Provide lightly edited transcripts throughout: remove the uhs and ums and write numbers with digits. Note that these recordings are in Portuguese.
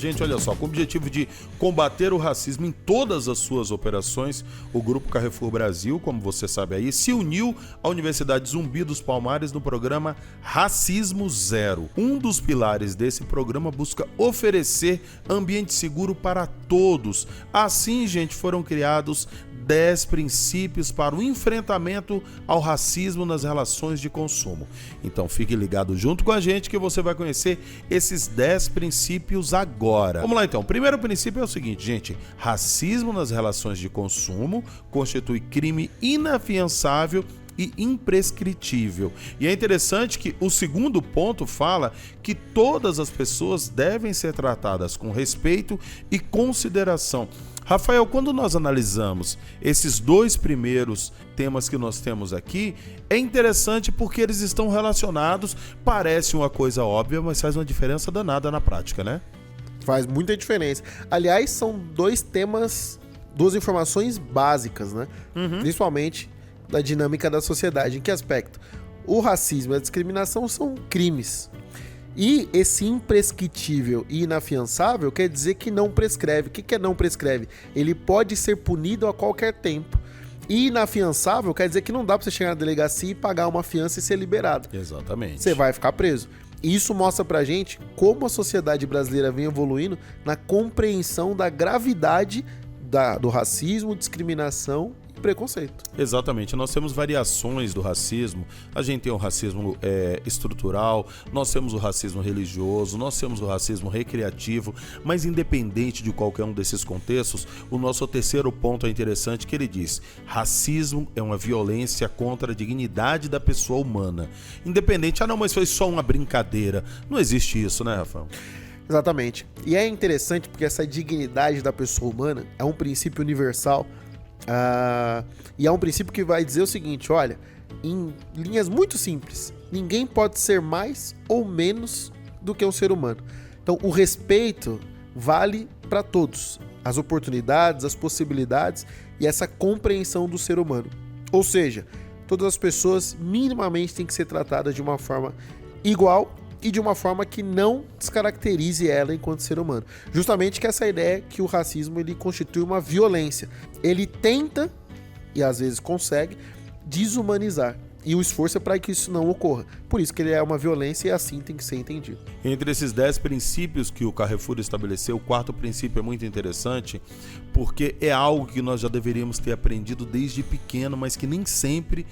gente, olha só, com o objetivo de combater o racismo em todas as suas operações, o Grupo Carrefour Brasil, como você sabe aí, se uniu à Universidade Zumbi dos Palmares no programa Racismo Zero. Um dos pilares desse programa busca oferecer ambiente seguro para todos. Assim, gente, foram criados 10 princípios para o enfrentamento ao racismo nas relações de consumo. Então fique ligado junto com a gente que você vai conhecer esses 10 princípios agora. Vamos lá então. O primeiro princípio é o seguinte, gente. Racismo nas relações de consumo constitui crime inafiançável e imprescritível. E é interessante que o segundo ponto fala que todas as pessoas devem ser tratadas com respeito e consideração. Rafael, quando nós analisamos esses dois primeiros temas que nós temos aqui, é interessante porque eles estão relacionados, parece uma coisa óbvia, mas faz uma diferença danada na prática, né? Faz muita diferença. Aliás, são dois temas, duas informações básicas, né? Principalmente da dinâmica da sociedade. Em que aspecto? O racismo e a discriminação são crimes. E esse imprescritível e inafiançável quer dizer que não prescreve. O que é não prescreve? Ele pode ser punido a qualquer tempo. E inafiançável quer dizer que não dá para você chegar na delegacia e pagar uma fiança e ser liberado. Exatamente. Você vai ficar preso. E isso mostra pra gente como a sociedade brasileira vem evoluindo na compreensão da gravidade do racismo, discriminação e preconceito. Exatamente, nós temos variações do racismo, a gente tem o racismo estrutural, nós temos o racismo religioso, nós temos o racismo recreativo, mas independente de qualquer um desses contextos, o nosso terceiro ponto é interessante que ele diz: racismo é uma violência contra a dignidade da pessoa humana. Independente, não, mas foi só uma brincadeira. Não existe isso, né, Rafael? Exatamente. E é interessante porque essa dignidade da pessoa humana é um princípio universal. E é um princípio que vai dizer o seguinte, olha, em linhas muito simples, ninguém pode ser mais ou menos do que um ser humano. Então o respeito vale para todos, as oportunidades, as possibilidades e essa compreensão do ser humano. Ou seja, todas as pessoas minimamente têm que ser tratadas de uma forma igual e de uma forma que não descaracterize ela enquanto ser humano. Justamente que essa ideia que o racismo ele constitui uma violência. Ele tenta, e às vezes consegue, desumanizar. E o esforço é para que isso não ocorra. Por isso que ele é uma violência e assim tem que ser entendido. Entre esses 10 princípios que o Carrefour estabeleceu, o quarto princípio é muito interessante, porque é algo que nós já deveríamos ter aprendido desde pequeno, mas que nem sempre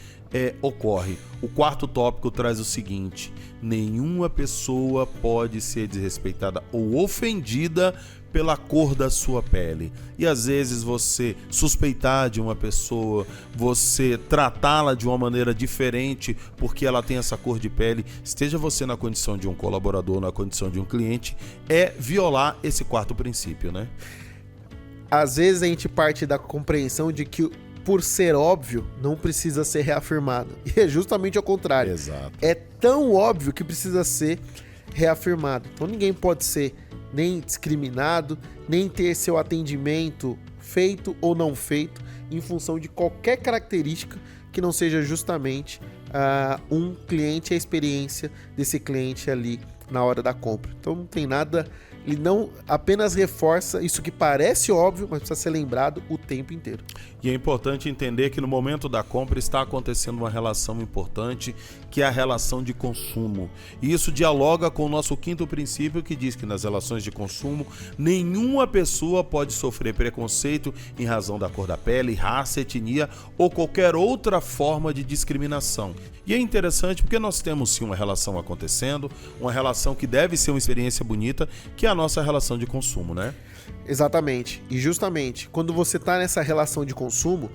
ocorre. O quarto tópico traz o seguinte: nenhuma pessoa pode ser desrespeitada ou ofendida pela cor da sua pele. E às vezes você suspeitar de uma pessoa, você tratá-la de uma maneira diferente porque ela tem essa cor de pele, esteja você na condição de um colaborador, na condição de um cliente, é violar esse quarto princípio, né? Às vezes a gente parte da compreensão de que por ser óbvio, não precisa ser reafirmado. E é justamente ao contrário. Exato. É tão óbvio que precisa ser reafirmado. Então ninguém pode ser nem discriminado, nem ter seu atendimento feito ou não feito em função de qualquer característica que não seja justamente um cliente, a experiência desse cliente ali na hora da compra. Então não tem nada, ele não apenas reforça isso que parece óbvio, mas precisa ser lembrado o tempo inteiro. E é importante entender que no momento da compra está acontecendo uma relação importante, que é a relação de consumo. E isso dialoga com o nosso quinto princípio, que diz que nas relações de consumo, nenhuma pessoa pode sofrer preconceito em razão da cor da pele, raça, etnia ou qualquer outra forma de discriminação. E é interessante porque nós temos sim uma relação acontecendo, uma relação que deve ser uma experiência bonita, que é a nossa relação de consumo, né? Exatamente. E justamente, quando você está nessa relação de consumo,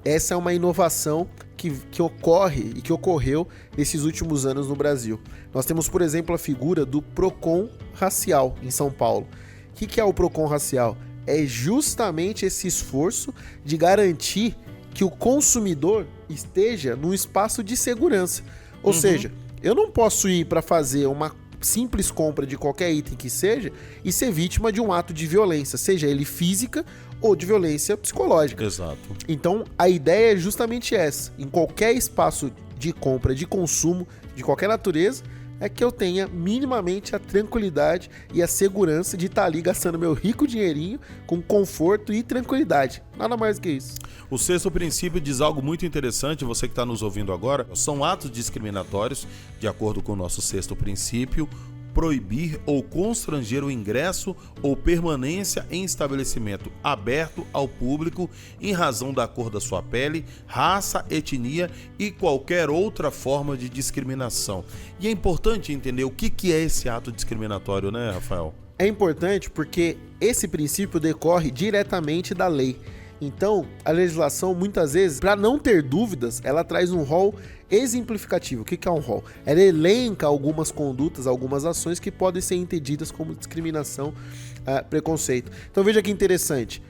essa é uma inovação que ocorre e que ocorreu nesses últimos anos no Brasil. Nós temos, por exemplo, a figura do PROCON racial em São Paulo. O que é o PROCON racial? É justamente esse esforço de garantir que o consumidor esteja num espaço de segurança. Ou seja, eu não posso ir para fazer uma simples compra de qualquer item que seja e ser vítima de um ato de violência, seja ele física ou de violência psicológica. Exato. Então, a ideia é justamente essa. Em qualquer espaço de compra, de consumo, de qualquer natureza, é que eu tenha minimamente a tranquilidade e a segurança de estar ali gastando meu rico dinheirinho com conforto e tranquilidade. Nada mais do que isso. O sexto princípio diz algo muito interessante, você que está nos ouvindo agora, são atos discriminatórios, de acordo com o nosso sexto princípio, proibir ou constranger o ingresso ou permanência em estabelecimento aberto ao público em razão da cor da sua pele, raça, etnia e qualquer outra forma de discriminação. E é importante entender o que é esse ato discriminatório, né, Rafael? É importante porque esse princípio decorre diretamente da lei. Então, a legislação, muitas vezes, para não ter dúvidas, ela traz um rol exemplificativo. O que é um rol? Ela elenca algumas condutas, algumas ações que podem ser entendidas como discriminação, preconceito. Então, veja que interessante.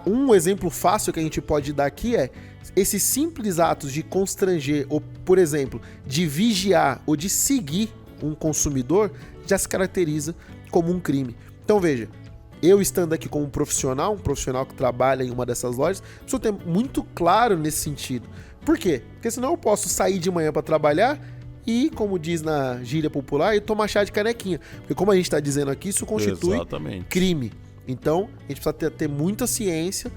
Um exemplo fácil que a gente pode dar aqui é esses simples atos de constranger, ou, por exemplo, de vigiar ou de seguir um consumidor, já se caracteriza como um crime. Então, veja. Eu estando aqui como um profissional que trabalha em uma dessas lojas, preciso ter muito claro nesse sentido. Por quê? Porque senão eu posso sair de manhã para trabalhar e, como diz na gíria popular, tomar chá de canequinha. Porque como a gente está dizendo aqui, isso constitui crime. Então, a gente precisa ter muita ciência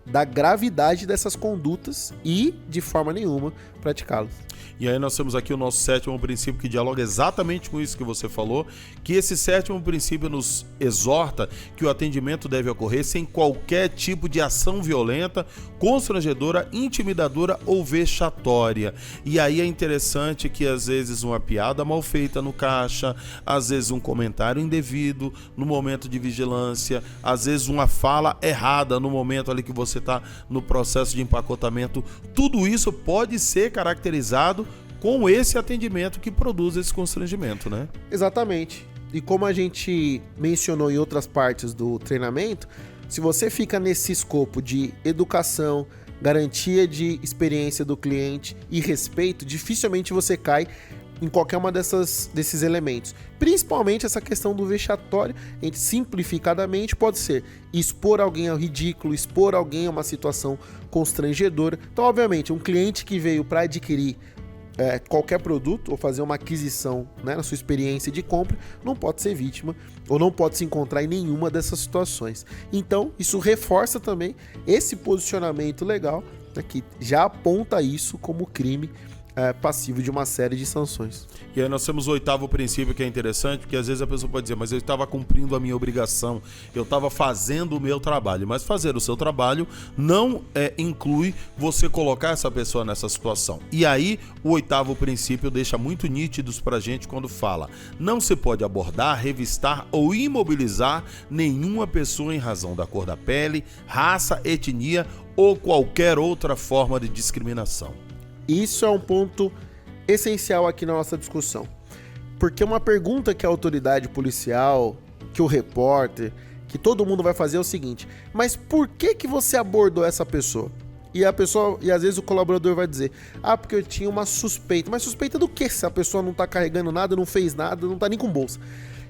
da gravidade dessas condutas e, de forma nenhuma, praticá-las. E aí nós temos aqui o nosso sétimo princípio que dialoga exatamente com isso que você falou, que esse sétimo princípio nos exorta que o atendimento deve ocorrer sem qualquer tipo de ação violenta, constrangedora, intimidadora ou vexatória. E aí é interessante que às vezes uma piada mal feita no caixa, às vezes um comentário indevido no momento de vigilância, às vezes uma fala errada no momento ali que você está no processo de empacotamento, tudo isso pode ser caracterizado com esse atendimento que produz esse constrangimento, né? Exatamente. E como a gente mencionou em outras partes do treinamento, se você fica nesse escopo de educação, garantia de experiência do cliente e respeito, dificilmente você cai em qualquer uma desses elementos. Principalmente essa questão do vexatório, simplificadamente pode ser expor alguém ao ridículo, expor alguém a uma situação constrangedora. Então, obviamente, um cliente que veio para adquirir qualquer produto ou fazer uma aquisição, né, na sua experiência de compra, não pode ser vítima ou não pode se encontrar em nenhuma dessas situações. Então, isso reforça também esse posicionamento legal, né, que já aponta isso como crime passivo de uma série de sanções. E aí nós temos o oitavo princípio, que é interessante, porque às vezes a pessoa pode dizer, mas eu estava cumprindo a minha obrigação, eu estava fazendo o meu trabalho, mas fazer o seu trabalho não inclui você colocar essa pessoa nessa situação. E aí o oitavo princípio deixa muito nítidos pra gente quando fala: não se pode abordar, revistar ou imobilizar nenhuma pessoa em razão da cor da pele, raça, etnia ou qualquer outra forma de discriminação. Isso é um ponto essencial aqui na nossa discussão. Porque uma pergunta que a autoridade policial, que o repórter, que todo mundo vai fazer é o seguinte: mas por que você abordou essa pessoa? E às vezes o colaborador vai dizer: porque eu tinha uma suspeita. Mas suspeita do quê? Se a pessoa não tá carregando nada, não fez nada, não tá nem com bolsa.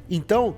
Então,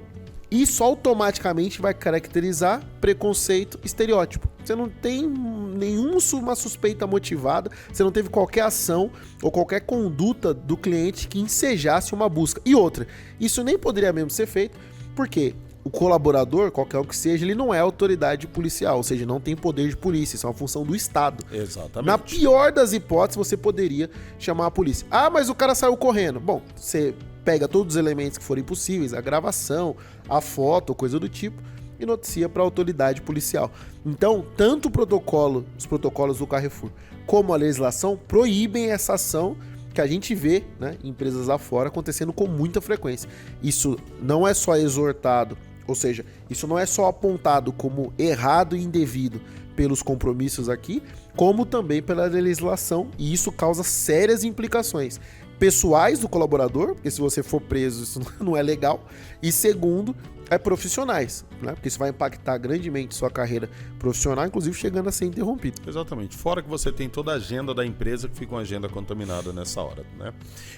isso automaticamente vai caracterizar preconceito, estereótipo. Você não tem nenhuma suspeita motivada, você não teve qualquer ação ou qualquer conduta do cliente que ensejasse uma busca. E outra, isso nem poderia mesmo ser feito, porque o colaborador, qualquer um que seja, ele não é autoridade policial, ou seja, não tem poder de polícia, isso é uma função do Estado. Exatamente. Na pior das hipóteses, você poderia chamar a polícia. Mas o cara saiu correndo. Bom, você pega todos os elementos que forem possíveis, a gravação, a foto, coisa do tipo, e noticia para a autoridade policial. Então, tanto os protocolos do Carrefour, como a legislação proíbem essa ação que a gente vê, né, em empresas lá fora acontecendo com muita frequência. Isso não é só exortado, ou seja, isso não é só apontado como errado e indevido pelos compromissos aqui, como também pela legislação, e isso causa sérias implicações pessoais do colaborador, porque se você for preso isso não é legal, e segundo, profissionais, né? Porque isso vai impactar grandemente sua carreira profissional, inclusive chegando a ser interrompido. Exatamente, fora que você tem toda a agenda da empresa que fica uma agenda contaminada nessa hora, né?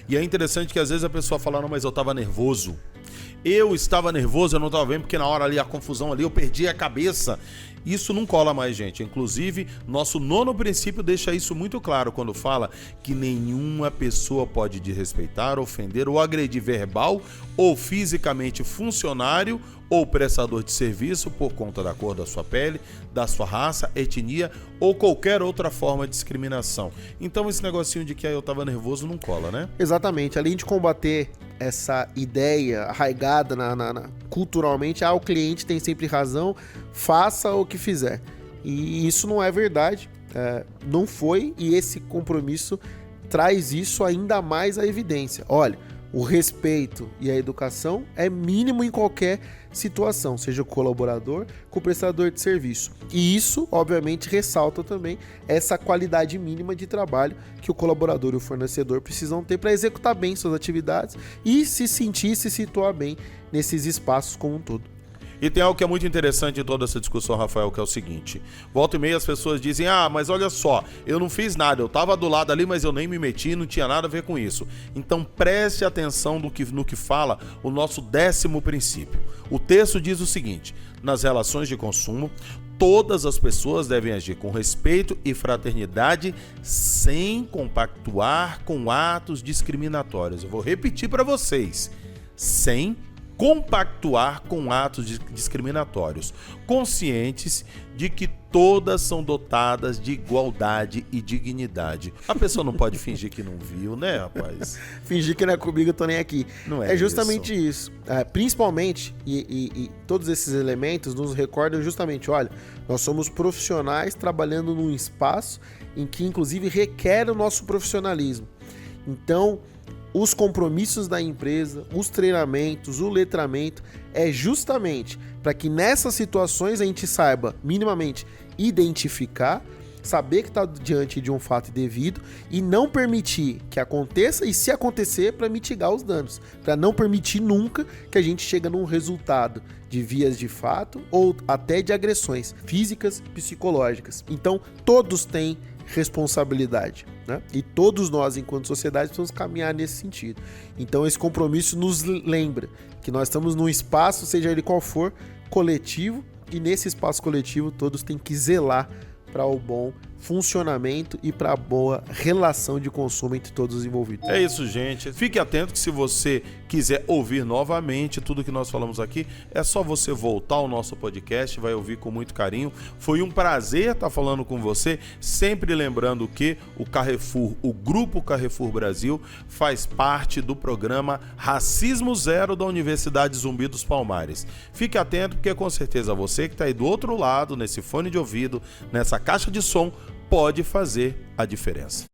E é interessante que às vezes a pessoa fala: não, mas eu estava nervoso, eu estava nervoso, eu não estava vendo, porque na hora ali, a confusão ali, eu perdi a cabeça. Isso não cola mais, gente. Inclusive, nosso 9º princípio deixa isso muito claro quando fala que nenhuma pessoa pode desrespeitar, ofender ou agredir verbal ou fisicamente funcionário ou prestador de serviço por conta da cor da sua pele, da sua raça, etnia ou qualquer outra forma de discriminação. Então esse negocinho de que eu tava nervoso não cola, né? Exatamente. Além de combater essa ideia arraigada culturalmente, o cliente tem sempre razão, faça o que fizer. E isso não é verdade, não foi, e esse compromisso traz isso ainda mais à evidência. Olha, o respeito e a educação é mínimo em qualquer situação, seja o colaborador com o prestador de serviço. E isso, obviamente, ressalta também essa qualidade mínima de trabalho que o colaborador e o fornecedor precisam ter para executar bem suas atividades e se situar bem nesses espaços como um todo. E tem algo que é muito interessante em toda essa discussão, Rafael, que é o seguinte: volta e meia as pessoas dizem, mas olha só, eu não fiz nada, eu estava do lado ali, mas eu nem me meti, não tinha nada a ver com isso. Então preste atenção no que fala o nosso 10º princípio. O texto diz o seguinte: nas relações de consumo, todas as pessoas devem agir com respeito e fraternidade sem compactuar com atos discriminatórios. Eu vou repetir para vocês: sem compactuar com atos discriminatórios, conscientes de que todas são dotadas de igualdade e dignidade. A pessoa não pode fingir que não viu, né, rapaz? Fingir que não é comigo, eu tô nem aqui. Não é justamente isso. Principalmente, e todos esses elementos nos recordam justamente, olha, nós somos profissionais trabalhando num espaço em que, inclusive, requer o nosso profissionalismo. Então, os compromissos da empresa, os treinamentos, o letramento, é justamente para que nessas situações a gente saiba minimamente identificar, saber que está diante de um fato indevido e não permitir que aconteça, e se acontecer, para mitigar os danos, para não permitir nunca que a gente chegue num resultado de vias de fato ou até de agressões físicas, psicológicas. Então, todos têm responsabilidade, né? E todos nós, enquanto sociedade, precisamos caminhar nesse sentido. Então esse compromisso nos lembra que nós estamos num espaço, seja ele qual for, coletivo, e nesse espaço coletivo todos têm que zelar para o bom funcionamento e para a boa relação de consumo entre todos os envolvidos. É isso, gente. Fique atento que se você quiser ouvir novamente tudo que nós falamos aqui, é só você voltar ao nosso podcast, vai ouvir com muito carinho. Foi um prazer estar falando com você, sempre lembrando que o Carrefour, o Grupo Carrefour Brasil, faz parte do programa Racismo Zero da Universidade Zumbi dos Palmares. Fique atento, porque com certeza você que está aí do outro lado, nesse fone de ouvido, nessa caixa de som, pode fazer a diferença.